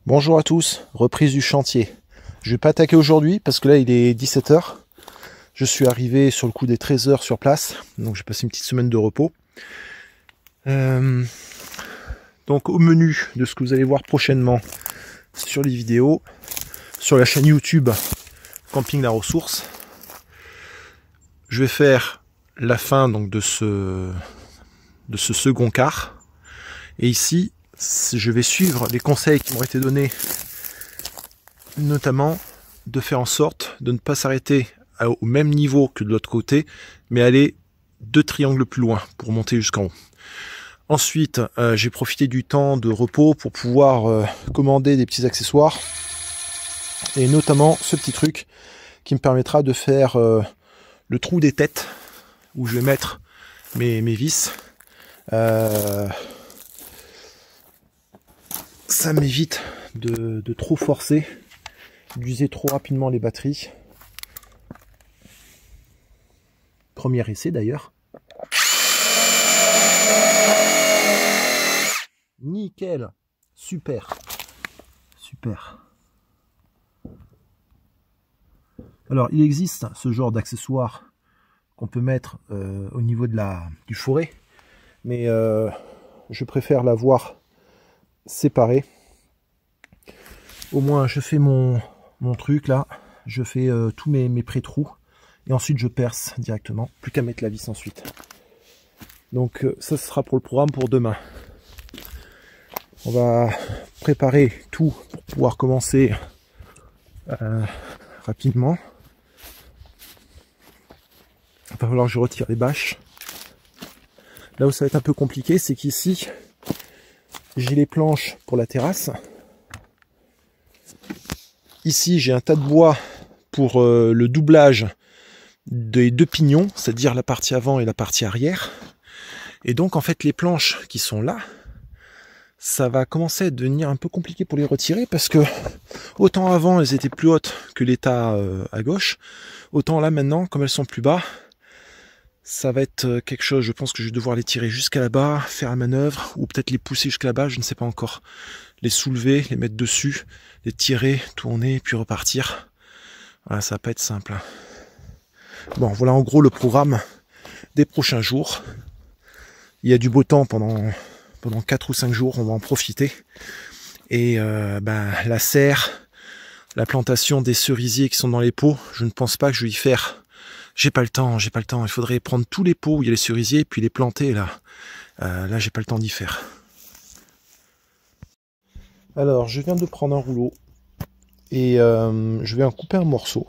Bonjour à tous, reprise du chantier. Je vais pas attaquer aujourd'hui parce que là il est 17 h. Je suis arrivé sur le coup des 13 h sur place, donc j'ai passé une petite semaine de repos. Donc au menu de ce que vous allez voir prochainement sur les vidéos, sur la chaîne YouTube Camping La Ressource, je vais faire la fin donc de ce second quart. Et ici, je vais suivre les conseils qui m'ont été donnés, notamment de faire en sorte de ne pas s'arrêter au même niveau que de l'autre côté, mais aller 2 triangles plus loin pour monter jusqu'en haut. Ensuite, j'ai profité du temps de repos pour pouvoir commander des petits accessoires, et notamment ce petit truc qui me permettra de faire le trou des têtes où je vais mettre mes vis. Ça m'évite de trop forcer, d'user trop rapidement les batteries. Premier essai d'ailleurs. Nickel, super, super. Alors il existe ce genre d'accessoire qu'on peut mettre au niveau de du fourré, mais je préfère l'avoir séparé. Au moins je fais mon truc là, je fais tous mes pré-trous et ensuite je perce directement, plus qu'à mettre la vis ensuite. Donc ça ce sera pour le programme pour demain. On va préparer tout pour pouvoir commencer rapidement. Il va falloir que je retire les bâches. Là où ça va être un peu compliqué, c'est qu'ici j'ai les planches pour la terrasse. Ici j'ai un tas de bois pour le doublage des 2 pignons, c'est-à-dire la partie avant et la partie arrière. Et donc en fait les planches qui sont là, ça va commencer à devenir un peu compliqué pour les retirer, parce que autant avant elles étaient plus hautes que l'état à gauche, autant là maintenant comme elles sont plus bas, ça va être quelque chose. Je pense que je vais devoir les tirer jusqu'à là-bas, faire la manœuvre, ou peut-être les pousser jusqu'à là-bas, je ne sais pas encore. Les soulever, les mettre dessus, les tirer, tourner, puis repartir. Voilà, ça va pas être simple. Bon, voilà en gros le programme des prochains jours. Il y a du beau temps pendant 4 ou 5 jours, on va en profiter. Et la serre, la plantation des cerisiers qui sont dans les pots, je ne pense pas que je vais y faire. J'ai pas le temps. Il faudrait prendre tous les pots où il y a les cerisiers et puis les planter là. Là, j'ai pas le temps d'y faire. Alors, je viens de prendre un rouleau et je vais en couper un morceau.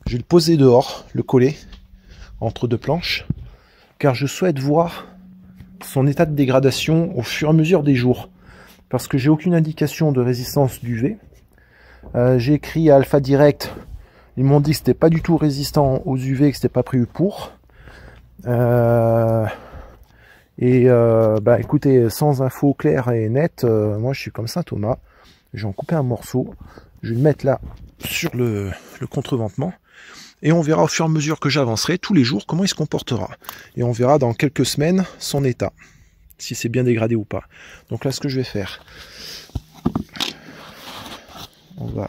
Je vais le poser dehors, le coller entre 2 planches, car je souhaite voir son état de dégradation au fur et à mesure des jours, parce que j'ai aucune indication de résistance d'UV. J'ai écrit à Alpha Direct, ils m'ont dit que c'était pas du tout résistant aux UV, que c'était pas prévu pour. Écoutez, sans info claire et nette, moi je suis comme ça Thomas, je vais en couper un morceau, je vais le mettre là sur le contreventement, et on verra au fur et à mesure que j'avancerai tous les jours comment il se comportera, et on verra dans quelques semaines son état, si c'est bien dégradé ou pas. Donc là ce que je vais faire, on va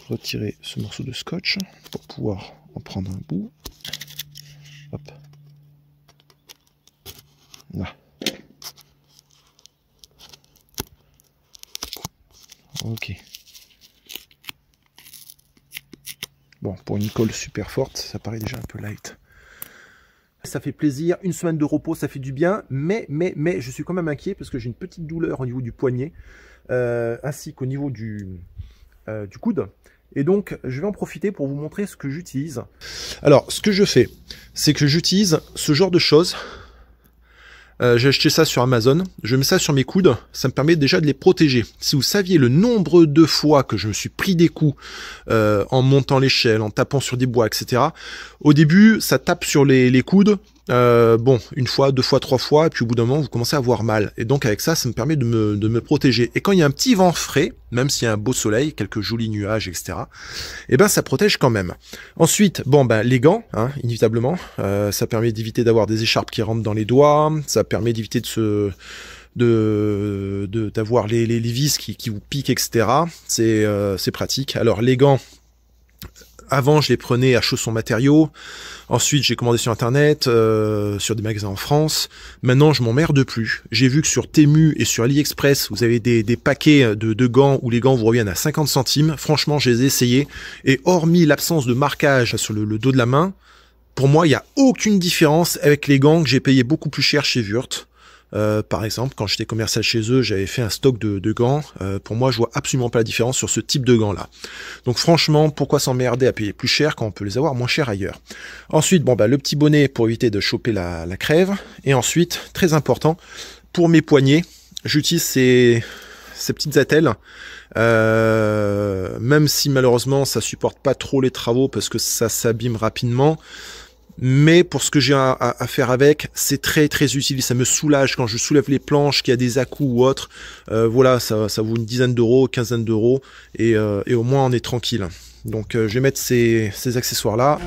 retirer ce morceau de scotch pour pouvoir en prendre un bout. Hop. Là. Ok. Bon, pour une colle super forte, ça paraît déjà un peu light. Ça fait plaisir, une semaine de repos, ça fait du bien, mais je suis quand même inquiet parce que j'ai une petite douleur au niveau du poignet, ainsi qu'au niveau du coude. Et donc, je vais en profiter pour vous montrer ce que j'utilise. Alors, ce que je fais, c'est que j'utilise ce genre de choses. J'ai acheté ça sur Amazon, je mets ça sur mes coudes, ça me permet déjà de les protéger. Si vous saviez le nombre de fois que je me suis pris des coups en montant l'échelle, en tapant sur des bois, etc. Au début, ça tape sur les coudes, bon, 1 fois, 2 fois, 3 fois, et puis au bout d'un moment, vous commencez à avoir mal. Et donc avec ça, ça me permet de me protéger. Et quand il y a un petit vent frais, même s'il y a un beau soleil, quelques jolis nuages, etc., et ben ça protège quand même. Ensuite, bon, les gants, hein, inévitablement, ça permet d'éviter d'avoir des écharpes qui rentrent dans les doigts, ça permet d'éviter de d'avoir les vis qui vous piquent, etc. C'est pratique. Alors les gants, avant je les prenais à Chaussons Matériaux, ensuite j'ai commandé sur internet, sur des magasins en France. Maintenant je m'emmerde plus. J'ai vu que sur Temu et sur AliExpress vous avez des paquets de gants où les gants vous reviennent à 50 centimes. Franchement je les ai essayés et hormis l'absence de marquage sur le dos de la main, pour moi il n'y a aucune différence avec les gants que j'ai payé beaucoup plus cher chez Wurt. Par exemple, quand j'étais commercial chez eux, j'avais fait un stock de gants. Pour moi, je vois absolument pas la différence sur ce type de gants-là. Donc franchement, pourquoi s'emmerder à payer plus cher quand on peut les avoir moins cher ailleurs? Ensuite, bon bah le petit bonnet pour éviter de choper la crève. Et ensuite, très important, pour mes poignets, j'utilise ces petites attelles. Même si malheureusement ça supporte pas trop les travaux parce que ça s'abîme rapidement. Mais pour ce que j'ai à faire avec, c'est très très utile. Ça me soulage quand je soulève les planches, qu'il y a des à-coups ou autre. Voilà, ça vaut une dizaine d'euros, quinzaine d'euros, et au moins on est tranquille. Donc je vais mettre ces accessoires-là.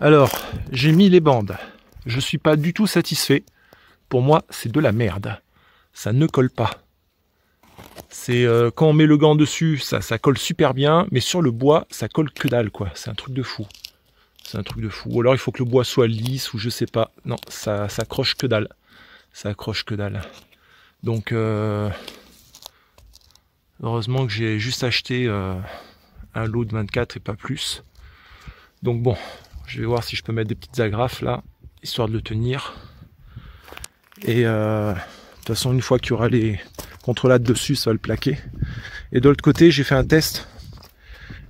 Alors, j'ai mis les bandes. Je suis pas du tout satisfait. Pour moi, c'est de la merde. Ça ne colle pas. C'est quand on met le gant dessus, ça colle super bien, mais sur le bois, ça colle que dalle, quoi. C'est un truc de fou. C'est un truc de fou. Ou alors il faut que le bois soit lisse, ou je sais pas. Non, ça accroche que dalle. Ça accroche que dalle. Donc, heureusement que j'ai juste acheté un lot de 24 et pas plus. Donc bon, je vais voir si je peux mettre des petites agrafes là, histoire de le tenir. Et de toute façon, une fois qu'il y aura les contrelates dessus, ça va le plaquer. Et de l'autre côté, j'ai fait un test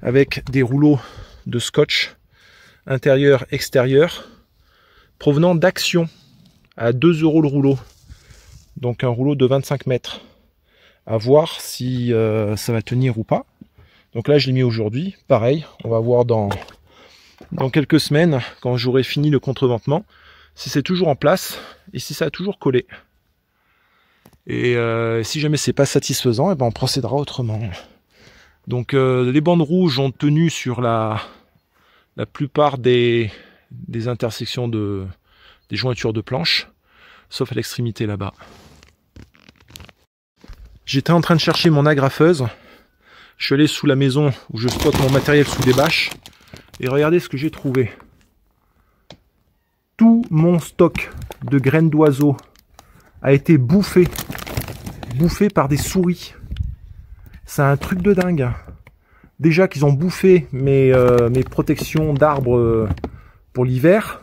avec des rouleaux de scotch intérieur, extérieur, provenant d'Action, à 2 € le rouleau. Donc un rouleau de 25 mètres. À voir si ça va tenir ou pas. Donc là, je l'ai mis aujourd'hui. Pareil, on va voir dans quelques semaines, quand j'aurai fini le contreventement, si c'est toujours en place et si ça a toujours collé. Et si jamais c'est pas satisfaisant, et ben on procédera autrement. Donc les bandes rouges ont tenu sur la plupart des intersections des jointures de planches, sauf à l'extrémité là-bas. J'étais en train de chercher mon agrafeuse. Je suis allé sous la maison où je stocke mon matériel sous des bâches. Et regardez ce que j'ai trouvé. Tout mon stock de graines d'oiseaux a été bouffé par des souris. C'est un truc de dingue. Déjà qu'ils ont bouffé mes protections d'arbres pour l'hiver.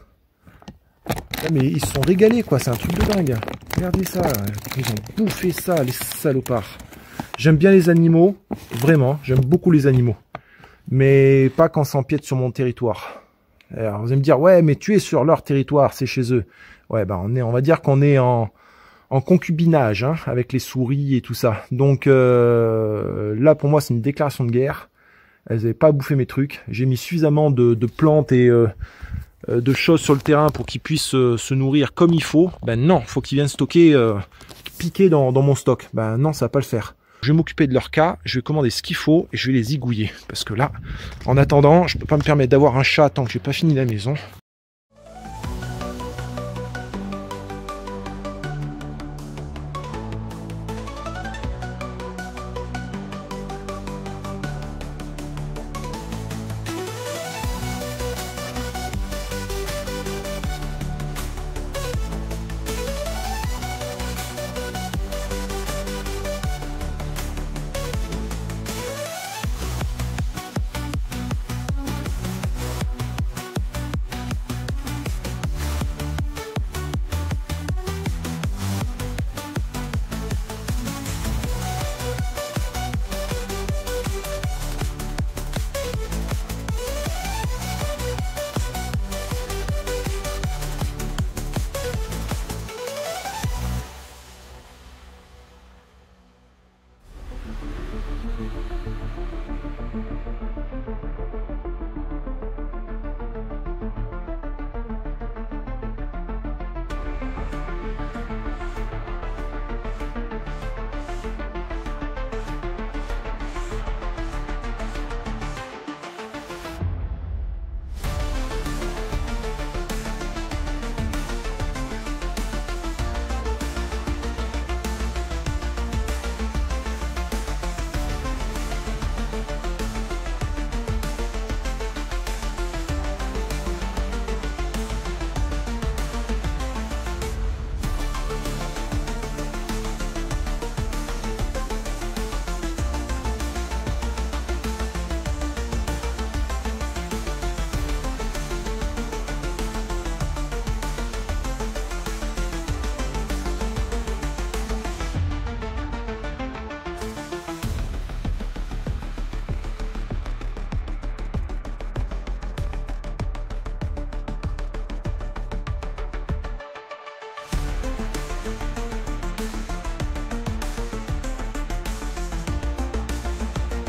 Mais ils se sont régalés, quoi. C'est un truc de dingue. Regardez ça. Ils ont bouffé ça, les salopards. J'aime bien les animaux. Vraiment, j'aime beaucoup les animaux. Mais pas quand ça empiète sur mon territoire. Alors, vous allez me dire, ouais, mais tu es sur leur territoire, c'est chez eux. Ouais, ben on va dire qu'on est en concubinage, hein, avec les souris et tout ça. Donc là, pour moi, c'est une déclaration de guerre. Elles n'avaient pas bouffé mes trucs. J'ai mis suffisamment de plantes et de choses sur le terrain pour qu'ils puissent se nourrir comme il faut. Ben non, faut qu'ils viennent stocker, piquer dans mon stock. Ben non, ça va pas le faire. Je vais m'occuper de leur cas, je vais commander ce qu'il faut et je vais les igouiller. Parce que là, en attendant, je peux pas me permettre d'avoir un chat tant que j'ai pas fini la maison.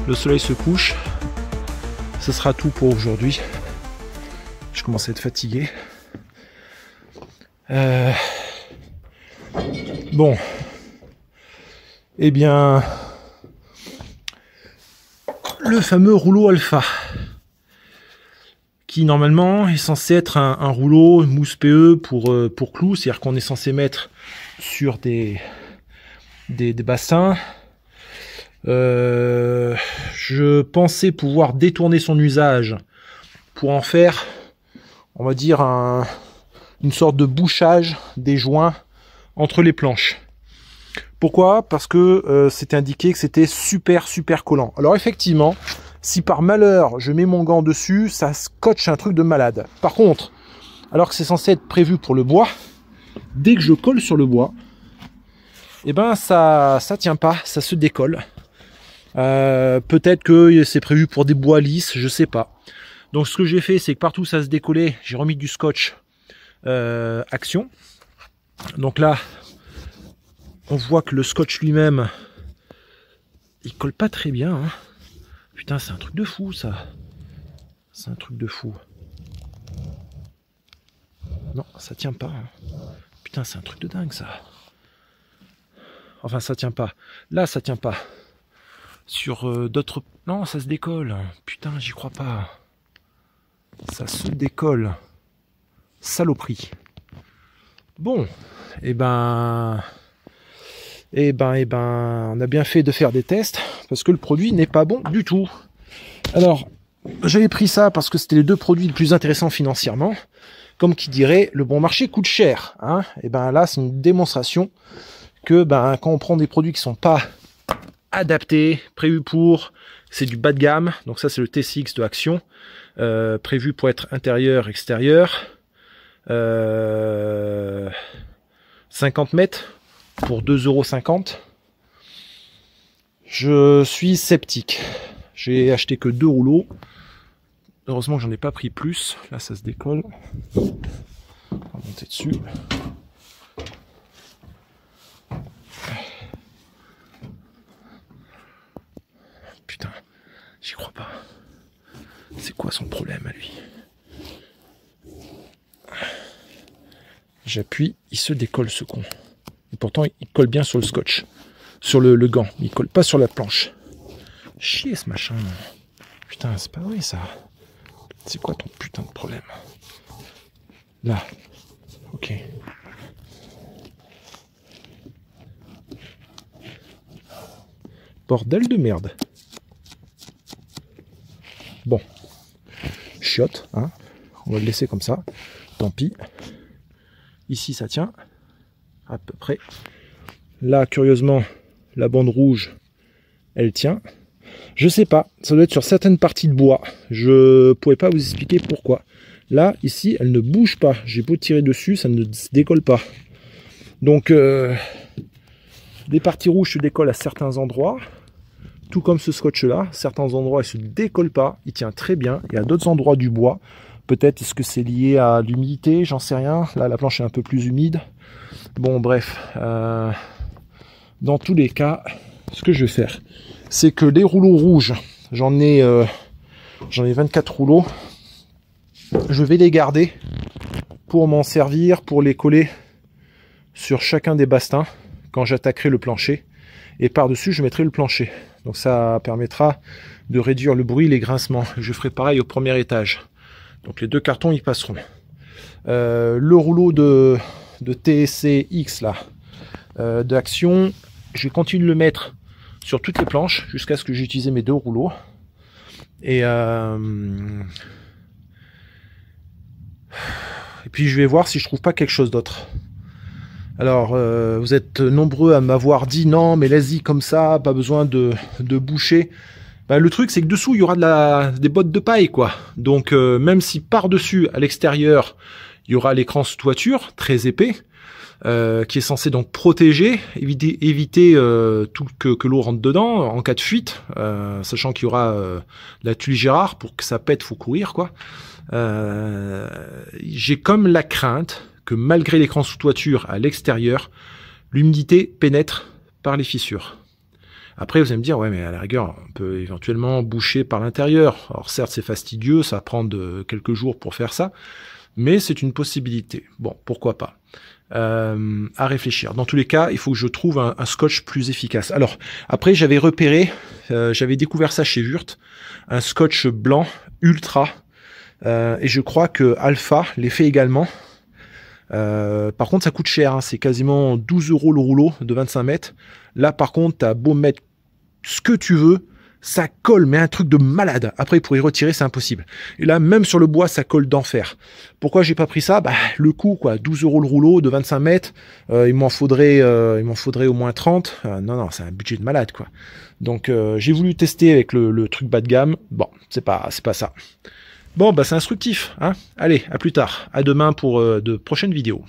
Le soleil se couche. Ce sera tout pour aujourd'hui. Je commence à être fatigué. Bon. Eh bien, le fameux rouleau alpha, qui normalement est censé être un rouleau mousse PE pour clous, c'est-à-dire qu'on est censé mettre sur des bassins. Je pensais pouvoir détourner son usage pour en faire, on va dire, une sorte de bouchage des joints entre les planches. Pourquoi? Parce que c'était indiqué que c'était super collant. Alors effectivement, Si par malheur je mets mon gant dessus, ça scotche un truc de malade. Par contre, alors que c'est censé être prévu pour le bois, dès que je colle sur le bois, eh ben ça tient pas, ça se décolle. Peut-être que c'est prévu pour des bois lisses, je sais pas. Donc ce que j'ai fait, c'est que partout où ça se décollait, j'ai remis du scotch Action. Donc là, on voit que le scotch lui-même, il colle pas très bien. Hein. Putain, c'est un truc de fou ça. C'est un truc de fou. Non, ça tient pas. Hein. Putain, c'est un truc de dingue ça. Enfin, ça tient pas. Là, ça tient pas. Sur d'autres... Non, ça se décolle. Putain, j'y crois pas. Ça se décolle. Saloperie. Bon, on a bien fait de faire des tests, parce que le produit n'est pas bon du tout. Alors, j'avais pris ça parce que c'était les deux produits les plus intéressants financièrement. Comme qui dirait, le bon marché coûte cher. Hein. Et ben là, c'est une démonstration que quand on prend des produits qui sont pas adaptés, prévus pour, c'est du bas de gamme. Donc ça, c'est le TCX de Action, prévu pour être intérieur, extérieur. 50 mètres pour 2,50 €. Je suis sceptique. J'ai acheté que 2 rouleaux. Heureusement que j'en ai pas pris plus. Là, ça se décolle. On va monter dessus. Putain, j'y crois pas. C'est quoi son problème à lui? J'appuie, il se décolle ce con. Et pourtant, il colle bien sur le scotch. Sur le gant. Il colle pas sur la planche. Chier ce machin. Putain, c'est pas vrai ça. C'est quoi ton putain de problème? Là. Ok. Bordel de merde. Bon. Chiotte, hein. On va le laisser comme ça. Tant pis. Ici, ça tient. À peu près. Là, curieusement, la bande rouge, elle tient. Je sais pas. Ça doit être sur certaines parties de bois. Je pourrais pas vous expliquer pourquoi. Là, ici, elle ne bouge pas. J'ai beau tirer dessus, ça ne se décolle pas. Donc, des parties rouges se décollent à certains endroits. Tout comme ce scotch-là. Certains endroits, il se décolle pas. Il tient très bien. Il y a d'autres endroits du bois. Peut-être est-ce que c'est lié à l'humidité, j'en sais rien. Là, la planche est un peu plus humide. Bon, bref. Dans tous les cas, ce que je vais faire, c'est que les rouleaux rouges, j'en ai 24 rouleaux. Je vais les garder pour m'en servir, pour les coller sur chacun des bastings quand j'attaquerai le plancher. Et par-dessus, je mettrai le plancher. Donc ça permettra de réduire le bruit, les grincements. Je ferai pareil au premier étage. Donc les deux cartons y passeront. Le rouleau de TCX là, de Action, je vais continuer de le mettre sur toutes les planches jusqu'à ce que j'ai utilisé mes deux rouleaux. Et puis je vais voir si je trouve pas quelque chose d'autre. Alors vous êtes nombreux à m'avoir dit non mais laisse-y comme ça, pas besoin de boucher. Le truc c'est que dessous il y aura des bottes de paille quoi. Donc même si par-dessus à l'extérieur il y aura l'écran sous toiture très épais qui est censé donc protéger, éviter tout que l'eau rentre dedans en cas de fuite, sachant qu'il y aura la tuile Gérard, pour que ça pète faut courir quoi. J'ai comme la crainte que malgré l'écran sous toiture à l'extérieur, l'humidité pénètre par les fissures. Après, vous allez me dire, ouais, mais à la rigueur, on peut éventuellement boucher par l'intérieur. Alors certes, c'est fastidieux, ça va prendre quelques jours pour faire ça, mais c'est une possibilité. Bon, pourquoi pas. À réfléchir. Dans tous les cas, il faut que je trouve un scotch plus efficace. Alors, après, j'avais repéré, j'avais découvert ça chez Wurth, un scotch blanc ultra, et je crois que Alpha les fait également. Par contre, ça coûte cher, hein, c'est quasiment 12 € le rouleau de 25 mètres. Là, par contre, t'as beau mettre ce que tu veux, ça colle, mais un truc de malade. Après, pour y retirer, c'est impossible. Et là, même sur le bois, ça colle d'enfer. Pourquoi j'ai pas pris ça? Bah, le coût, quoi. 12 € le rouleau de 25 mètres. Il m'en faudrait au moins 30. Non, c'est un budget de malade, quoi. Donc, j'ai voulu tester avec le truc bas de gamme. Bon, c'est pas ça. Bon, bah, c'est instructif, hein. Allez, à plus tard. À demain pour de prochaines vidéos.